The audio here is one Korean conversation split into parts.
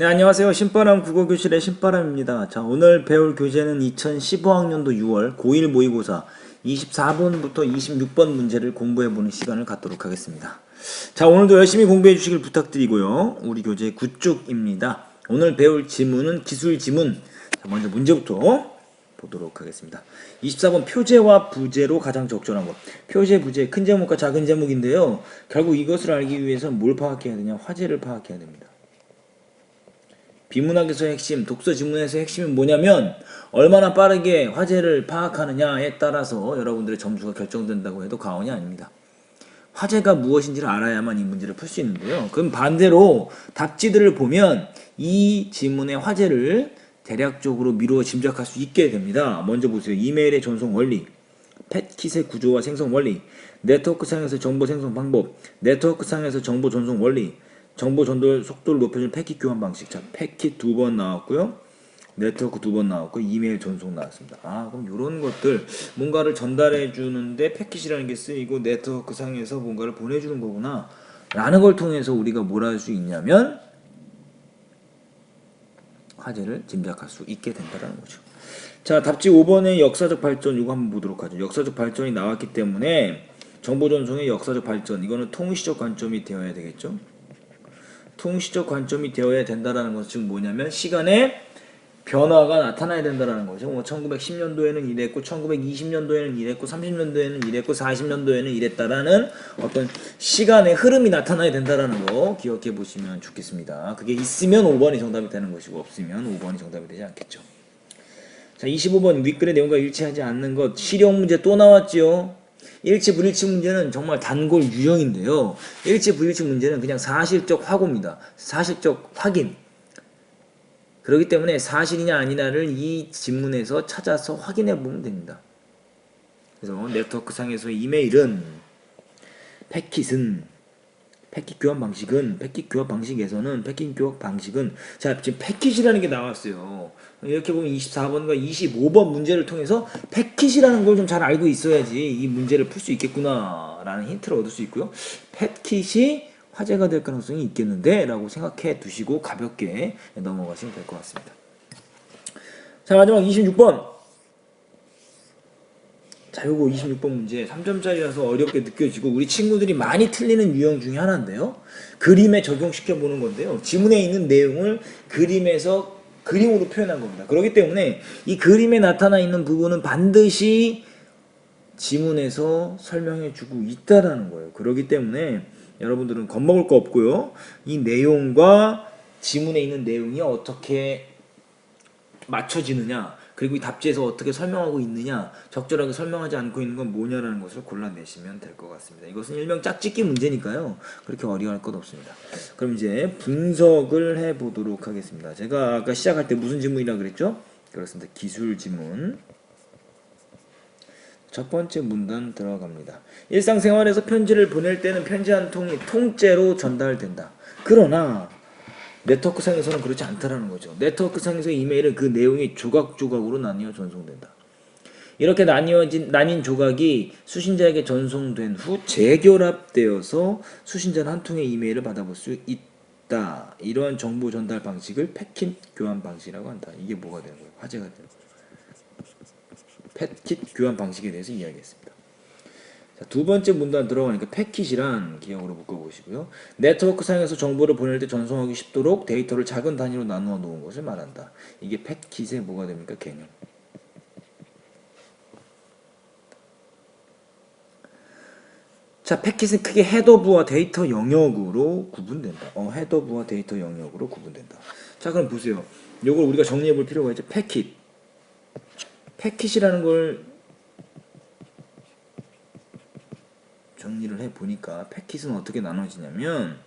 네, 안녕하세요. 신바람 국어교실의 신바람입니다. 자, 오늘 배울 교재는 2015학년도 6월 고1 모의고사 24번부터 26번 문제를 공부해보는 시간을 갖도록 하겠습니다. 자, 오늘도 열심히 공부해 주시길 부탁드리고요. 우리 교재 9쪽입니다. 오늘 배울 지문은 기술 지문. 자, 먼저 문제부터 보도록 하겠습니다. 24번 표제와 부제로 가장 적절한 것. 표제, 부제, 큰 제목과 작은 제목인데요. 결국 이것을 알기 위해서 뭘 파악해야 되냐? 화제를 파악해야 됩니다. 비문학에서의 핵심, 독서 지문에서의 핵심이 뭐냐면 얼마나 빠르게 화제를 파악하느냐에 따라서 여러분들의 점수가 결정된다고 해도 과언이 아닙니다. 화제가 무엇인지를 알아야만 이 문제를 풀 수 있는데요. 그럼 반대로 답지들을 보면 이 지문의 화제를 대략적으로 미루어 짐작할 수 있게 됩니다. 먼저 보세요. 이메일의 전송 원리, 패킷의 구조와 생성 원리, 네트워크상에서 정보 생성 방법, 네트워크상에서 정보 전송 원리, 정보 전달 속도를 높여주는 패킷 교환 방식. 자, 패킷 2번 나왔고요. 네트워크 2번 나왔고, 이메일 전송 나왔습니다. 그럼 이런 것들, 뭔가를 전달해 주는데 패킷이라는 게 쓰이고 네트워크 상에서 뭔가를 보내주는 거구나 라는 걸 통해서 우리가 뭘 할 수 있냐면 화제를 짐작할 수 있게 된다는 거죠. 자, 답지 5번의 역사적 발전, 이거 한번 보도록 하죠. 역사적 발전이 나왔기 때문에 정보 전송의 역사적 발전, 이거는 통시적 관점이 되어야 되겠죠. 통시적 관점이 되어야 된다는 것은 즉 뭐냐면 시간의 변화가 나타나야 된다는 거죠. 1910년도에는 이랬고 1920년도에는 이랬고 30년도에는 이랬고 40년도에는 이랬다라는 어떤 시간의 흐름이 나타나야 된다는 거 기억해 보시면 좋겠습니다. 그게 있으면 5번이 정답이 되는 것이고 없으면 5번이 정답이 되지 않겠죠. 자, 25번 윗글의 내용과 일치하지 않는 것. 실용 문제 또 나왔죠. 일치 불일치 문제는 정말 단골 유형인데요. 일치 불일치 문제는 그냥 사실적 확오입니다. 사실적 확인. 그렇기 때문에 사실이냐 아니냐를 이 지문에서 찾아서 확인해 보면 됩니다. 그래서 네트워크상에서의 이메일은 패킷 교환 방식에서는 자, 지금 패킷이라는 게 나왔어요. 이렇게 보면 24번과 25번 문제를 통해서 패킷이라는 걸 좀 잘 알고 있어야지 이 문제를 풀 수 있겠구나 라는 힌트를 얻을 수 있고요. 패킷이 화제가 될 가능성이 있겠는데 라고 생각해 두시고 가볍게 넘어가시면 될 것 같습니다. 자, 마지막 26번. 자, 요거 26번 문제 3점짜리라서 어렵게 느껴지고 우리 친구들이 많이 틀리는 유형 중에 하나인데요. 그림에 적용시켜 보는 건데요. 지문에 있는 내용을 그림으로 표현한 겁니다. 그렇기 때문에 이 그림에 나타나 있는 부분은 반드시 지문에서 설명해 주고 있다라는 거예요. 그렇기 때문에 여러분들은 겁먹을 거 없고요. 이 내용과 지문에 있는 내용이 어떻게 맞춰지느냐, 그리고 이 답지에서 어떻게 설명하고 있느냐, 적절하게 설명하지 않고 있는 건 뭐냐라는 것을 골라내시면 될 것 같습니다. 이것은 일명 짝짓기 문제니까요. 그렇게 어려워할 것 없습니다. 그럼 이제 분석을 해보도록 하겠습니다. 제가 아까 시작할 때 무슨 지문이라 그랬죠? 그렇습니다. 기술 지문. 첫 번째 문단 들어갑니다. 일상생활에서 편지를 보낼 때는 편지 한 통이 통째로 전달된다. 그러나 네트워크상에서는 그렇지 않다라는 거죠. 네트워크상에서 이메일은 그 내용이 조각조각으로 나뉘어 전송된다. 이렇게 나뉜 조각이 수신자에게 전송된 후 재결합되어서 수신자는 한 통의 이메일을 받아볼 수 있다. 이러한 정보 전달 방식을 패킷 교환 방식이라고 한다. 이게 뭐가 되는 거예요? 화제가 되는 거예요. 패킷 교환 방식에 대해서 이야기했습니다. 자, 두 번째 문단 들어가니까 패킷이란 기억으로 묶어보시고요. 네트워크상에서 정보를 보낼 때 전송하기 쉽도록 데이터를 작은 단위로 나누어 놓은 것을 말한다. 이게 패킷의 뭐가 됩니까? 개념. 자, 패킷은 크게 헤더부와 데이터 영역으로 구분된다. 헤더부와 데이터 영역으로 구분된다. 자, 그럼 보세요. 이걸 우리가 정리해 볼 필요가 있죠. 패킷이라는 걸 정리를 해보니까 패킷은 어떻게 나눠지냐면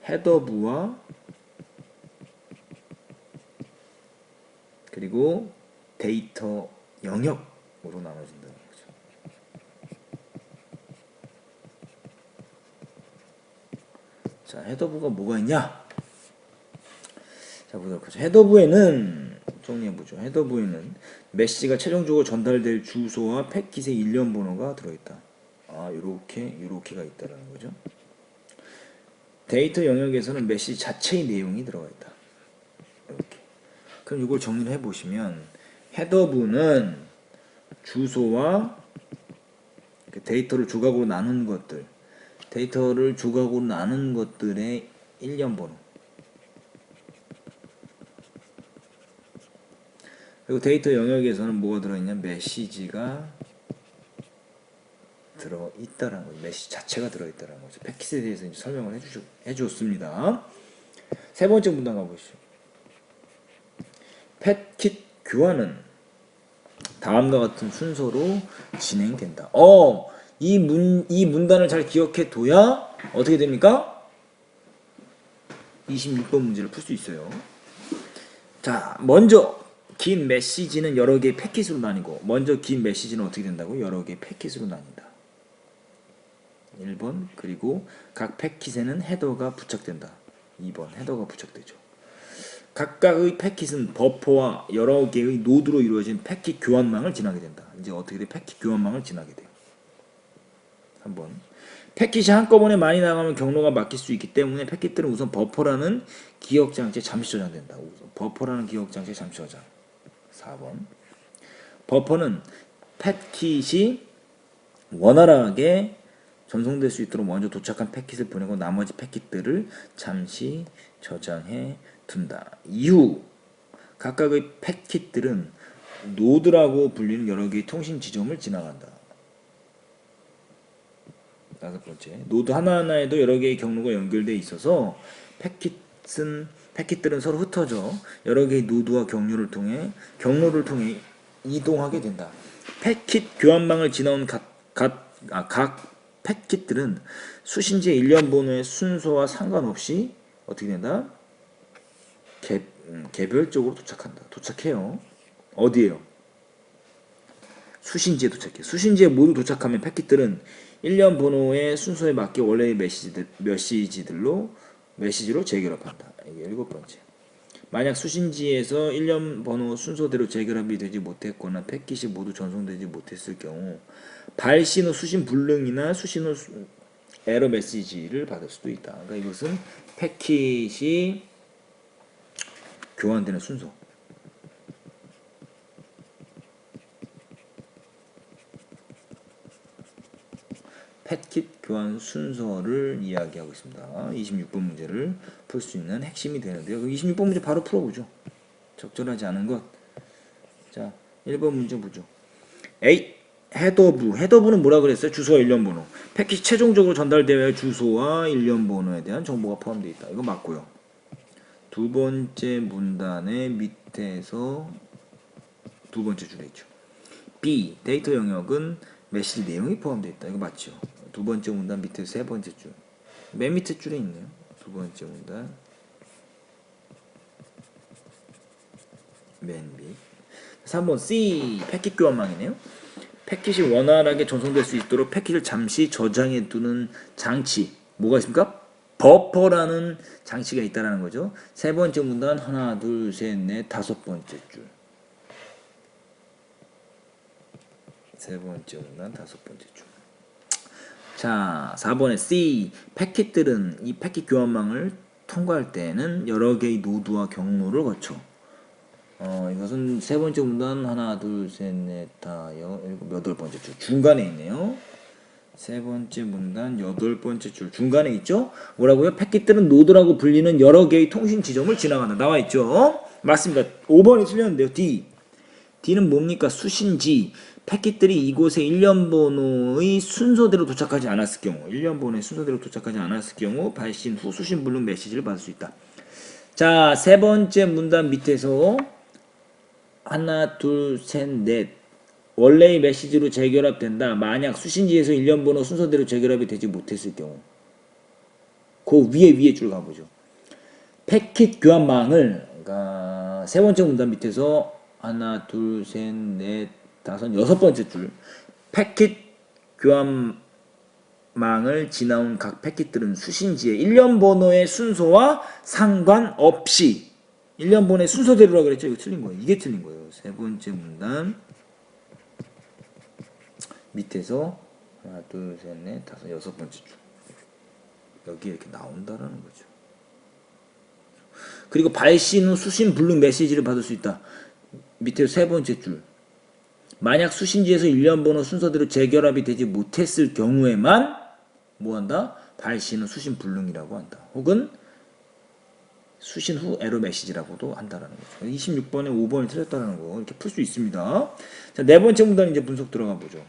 헤더부와 그리고 데이터 영역으로 나눠진다는 거죠. 자, 헤더부가 뭐가 있냐? 자, 보도록 하죠. 헤더부에는 정리해보죠. 헤더부에는 메시지가 최종적으로 전달될 주소와 패킷의 일련 번호가 들어있다. 요렇게가 있다라는 거죠. 데이터 영역에서는 메시지 자체의 내용이 들어가 있다. 이렇게. 그럼 이걸 정리를 해보시면 헤더부는 주소와 데이터를 조각으로 나눈 것들, 데이터를 조각으로 나눈 것들의 일련 번호, 그리고 데이터 영역에서는 뭐가 들어있냐? 메시지가 들어있다라는 거죠. 메시지 자체가 들어있다라는 거죠. 패킷에 대해서 이제 설명을 해주었습니다. 세 번째 문단 가보시죠. 패킷 교환은 다음과 같은 순서로 진행된다. 이 문단을 잘 기억해 둬야 어떻게 됩니까? 26번 문제를 풀 수 있어요. 자, 먼저 긴 메시지는 여러 개의 패킷으로 나뉘고, 먼저 긴 메시지는 어떻게 된다고? 여러 개의 패킷으로 나뉜다. 1번. 그리고 각 패킷에는 헤더가 부착된다. 2번. 헤더가 부착되죠. 각각의 패킷은 버퍼와 여러 개의 노드로 이루어진 패킷 교환망을 지나게 된다. 이제 어떻게 돼? 패킷 교환망을 지나게 돼요. 3번. 패킷이 한꺼번에 많이 나가면 경로가 막힐 수 있기 때문에 패킷들은 우선 버퍼라는 기억장치에 잠시 저장된다. 우선 버퍼라는 기억장치에 잠시 저장. 4번. 버퍼는 패킷이 원활하게 전송될 수 있도록 먼저 도착한 패킷을 보내고 나머지 패킷들을 잠시 저장해 둔다. 이후 각각의 패킷들은 노드라고 불리는 여러 개의 통신 지점을 지나간다. 5번째. 노드 하나하나에도 여러 개의 경로가 연결되어 있어서 패킷들은 서로 흩어져 여러 개의 노드와 경로를 통해 이동하게 된다. 패킷 교환망을 지나온 각 패킷들은 수신지의 일련 번호의 순서와 상관없이 어떻게 된다? 개별적으로 도착해요. 어디에요? 수신지에 도착해요. 수신지에 모두 도착하면 패킷들은 일련 번호의 순서에 맞게 원래의 메시지로 재결합한다. 이게 7번째. 만약 수신지에서 일련 번호 순서대로 재결합이 되지 못했거나 패킷이 모두 전송되지 못했을 경우 발신후 수신 불능이나 수신후 에러 메시지를 받을 수도 있다. 그러니까 이것은 패킷이 교환되는 순서. 패킷 교환 순서를 이야기하고 있습니다. 26번 문제를 풀 수 있는 핵심이 되는데요. 26번 문제 바로 풀어보죠. 적절하지 않은 것. 자, 1번 문제 보죠. A. 헤더부는 뭐라 그랬어요? 주소와 일련 번호. 패킷이 최종적으로 전달되어야 주소와 일련 번호에 대한 정보가 포함되어 있다. 이거 맞고요. 두 번째 문단의 밑에서 두 번째 줄에 있죠. B. 데이터 영역은 메시지 내용이 포함되어 있다. 이거 맞죠? 두 번째 문단 밑에 세 번째 줄. 맨 밑에 줄에 있네요. 두 번째 문단. 맨 밑. 3번 C. 패킷 교환망이네요. 패킷이 원활하게 전송될 수 있도록 패킷을 잠시 저장해 두는 장치. 뭐가 있습니까? 버퍼라는 장치가 있다라는 거죠. 세 번째 문단 하나, 둘, 셋, 넷, 다섯 번째 줄. 세 번째 문단 다섯 번째 줄. 자, 4번에 C. 패킷들은 이 패킷 교환망을 통과할 때는 여러 개의 노드와 경로를 거쳐. 이것은 세 번째 문단 하나, 둘, 셋, 넷, 다, 일곱, 여덟 번째 줄. 중간에 있네요. 세 번째 문단 여덟 번째 줄 중간에 있죠? 뭐라고요? 패킷들은 노드라고 불리는 여러 개의 통신 지점을 지나간다. 나와 있죠? 맞습니다. 5번이 틀렸는데요. D는 뭡니까? 수신지. 패킷들이 이곳에 일련 번호의 순서대로 도착하지 않았을 경우 발신 후 수신 불능 메시지를 받을 수 있다. 자, 세 번째 문단 밑에서 하나, 둘, 셋, 넷. 원래의 메시지로 재결합된다. 만약 수신지에서 일련 번호 순서대로 재결합이 되지 못했을 경우. 그 위에 줄 가보죠. 패킷 교환망을, 그러니까 세 번째 문단 밑에서 하나, 둘, 셋, 넷, 다섯, 여섯 번째 줄. 패킷 교환망을 지나온 각 패킷들은 수신지의 일련 번호의 순서와 상관없이 일련 번호의 순서대로라고 그랬죠? 이거 틀린 거예요. 이게 틀린 거예요. 세 번째 문단 밑에서 하나, 둘, 셋, 넷, 다섯, 여섯 번째 줄. 여기 이렇게 나온다라는 거죠. 그리고 발신 후 수신 불능 메시지를 받을 수 있다. 밑에 세 번째 줄. 만약 수신지에서 일련 번호 순서대로 재결합이 되지 못했을 경우에만 뭐한다? 발신 후 수신 불능이라고 한다. 혹은 수신 후 에러 메시지라고도 한다라는 거죠. 26번에 5번이 틀렸다는 거 이렇게 풀 수 있습니다. 자, 네 번째 문단 이제 분석 들어가 보죠.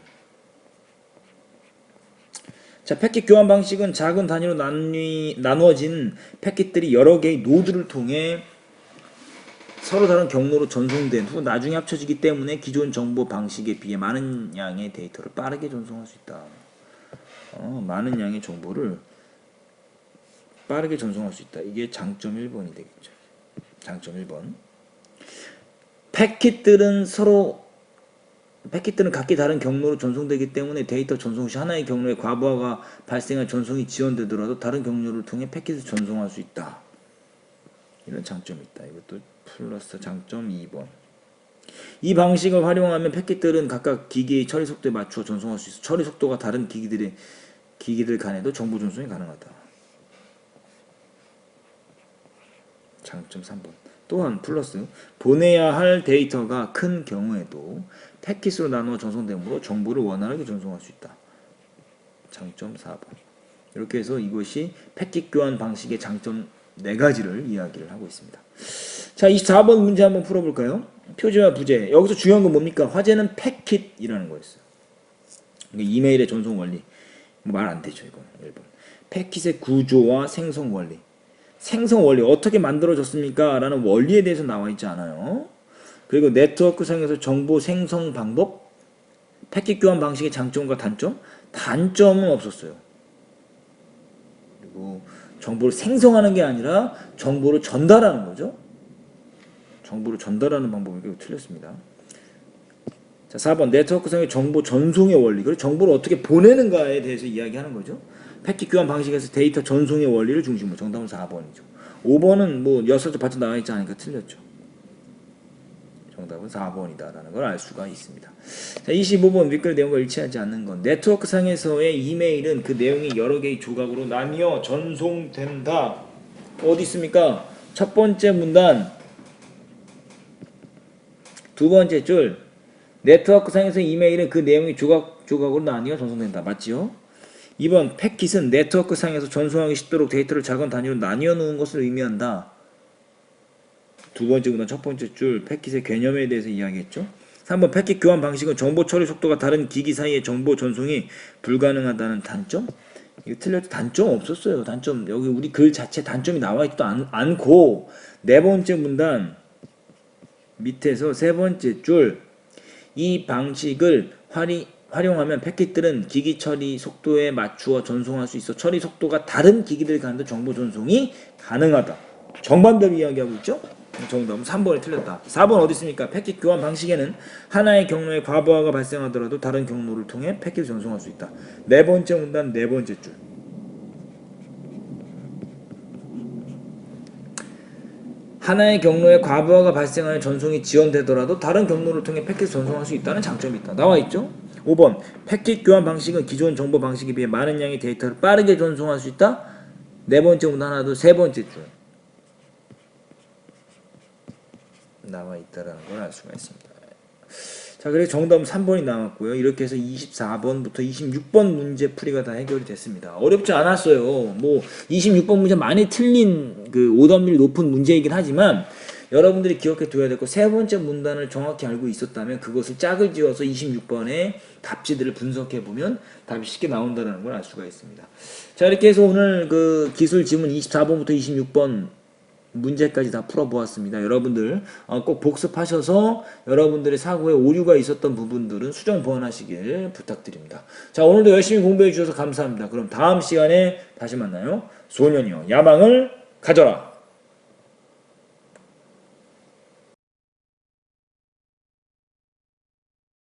자, 패킷 교환 방식은 작은 단위로 나누어진 패킷들이 여러 개의 노드를 통해 서로 다른 경로로 전송된 후 나중에 합쳐지기 때문에 기존 정보 방식에 비해 많은 양의 데이터를 빠르게 전송할 수 있다. 많은 양의 정보를 빠르게 전송할 수 있다. 이게 장점 1번이 되겠죠. 장점 1번. 패킷들은 각기 다른 경로로 전송되기 때문에 데이터 전송 시 하나의 경로에 과부하가 발생한 전송이 지연되더라도 다른 경로를 통해 패킷을 전송할 수 있다. 이런 장점이 있다. 이것도 플러스 장점 2번. 이 방식을 활용하면 패킷들은 각각 기기의 처리 속도에 맞추어 전송할 수 있어. 처리 속도가 다른 기기들 간에도 정보 전송이 가능하다. 장점 3번. 또한 플러스 보내야 할 데이터가 큰 경우에도 패킷으로 나누어 전송되므로 정보를 원활하게 전송할 수 있다. 장점 4번. 이렇게 해서 이것이 패킷 교환 방식의 장점 4가지를 이야기를 하고 있습니다. 자, 24번 문제 한번 풀어볼까요? 표제와 부제. 여기서 중요한 건 뭡니까? 화제는 패킷이라는 거였어요. 이메일의 전송 원리. 말 안 되죠, 이거. 1번. 패킷의 구조와 생성 원리. 생성 원리 어떻게 만들어졌습니까? 라는 원리에 대해서 나와 있지 않아요. 그리고 네트워크상에서 정보 생성 방법, 패킷 교환 방식의 장점과 단점, 단점은 없었어요. 그리고 정보를 생성하는 게 아니라 정보를 전달하는 거죠. 정보를 전달하는 방법이 틀렸습니다. 자, 4번 네트워크상의 정보 전송의 원리, 그리고 정보를 어떻게 보내는가에 대해서 이야기하는 거죠. 패킷 교환 방식에서 데이터 전송의 원리를 중심으로. 정답은 4번이죠. 5번은 뭐 역사적 발전 나와 있지 않으니까 틀렸죠. 정답은 4번이다라는 걸 알 수가 있습니다. 자, 25번 윗글 내용과 일치하지 않는 건 네트워크 상에서의 이메일은 그 내용이 여러 개의 조각으로 나뉘어 전송된다. 어디 있습니까? 첫 번째 문단 두 번째 줄. 네트워크 상에서 이메일은 그 내용이 조각으로 나뉘어 전송된다. 맞지요? 2번 패킷은 네트워크 상에서 전송하기 쉽도록 데이터를 작은 단위로 나뉘어 놓은 것을 의미한다. 두 번째 문단 첫 번째 줄 패킷의 개념에 대해서 이야기했죠. 3번 패킷 교환 방식은 정보 처리 속도가 다른 기기 사이의 정보 전송이 불가능하다는 단점? 이거 틀려도 단점 없었어요. 단점 여기 우리 글 자체 단점이 나와 있지도 않고. 네 번째 문단 밑에서 세 번째 줄 이 방식을 활용하면 패킷들은 기기 처리 속도에 맞추어 전송할 수 있어 처리 속도가 다른 기기들 간도 정보 전송이 가능하다. 정반대로 이야기하고 있죠. 정답은 3번이 틀렸다. 4번 어디 있습니까? 패킷 교환 방식에는 하나의 경로에 과부하가 발생하더라도 다른 경로를 통해 패킷을 전송할 수 있다. 네 번째 문단 네 번째 줄. 하나의 경로에 과부하가 발생하여 전송이 지연되더라도 다른 경로를 통해 패킷을 전송할 수 있다는 장점이 있다. 나와 있죠? 5번 패킷 교환 방식은 기존 정보 방식에 비해 많은 양의 데이터를 빠르게 전송할 수 있다. 네 번째 문단 하나, 둘, 세 번째 줄 나와 있다라는 걸 알 수가 있습니다. 자, 그래서 정답은 3번이 나왔고요. 이렇게 해서 24번부터 26번 문제 풀이가 다 해결이 됐습니다. 어렵지 않았어요. 뭐 26번 문제 많이 틀린 그 오답률이 높은 문제이긴 하지만 여러분들이 기억해 둬야 될 거 세 번째 문단을 정확히 알고 있었다면 그것을 짝을 지어서 26번의 답지들을 분석해 보면 답이 쉽게 나온다는 걸 알 수가 있습니다. 자, 이렇게 해서 오늘 그 기술 지문 24번부터 26번 문제까지 다 풀어보았습니다. 여러분들 꼭 복습하셔서 여러분들의 사고에 오류가 있었던 부분들은 수정 보완하시길 부탁드립니다. 자, 오늘도 열심히 공부해 주셔서 감사합니다. 그럼 다음 시간에 다시 만나요. 소년이여 야망을 가져라.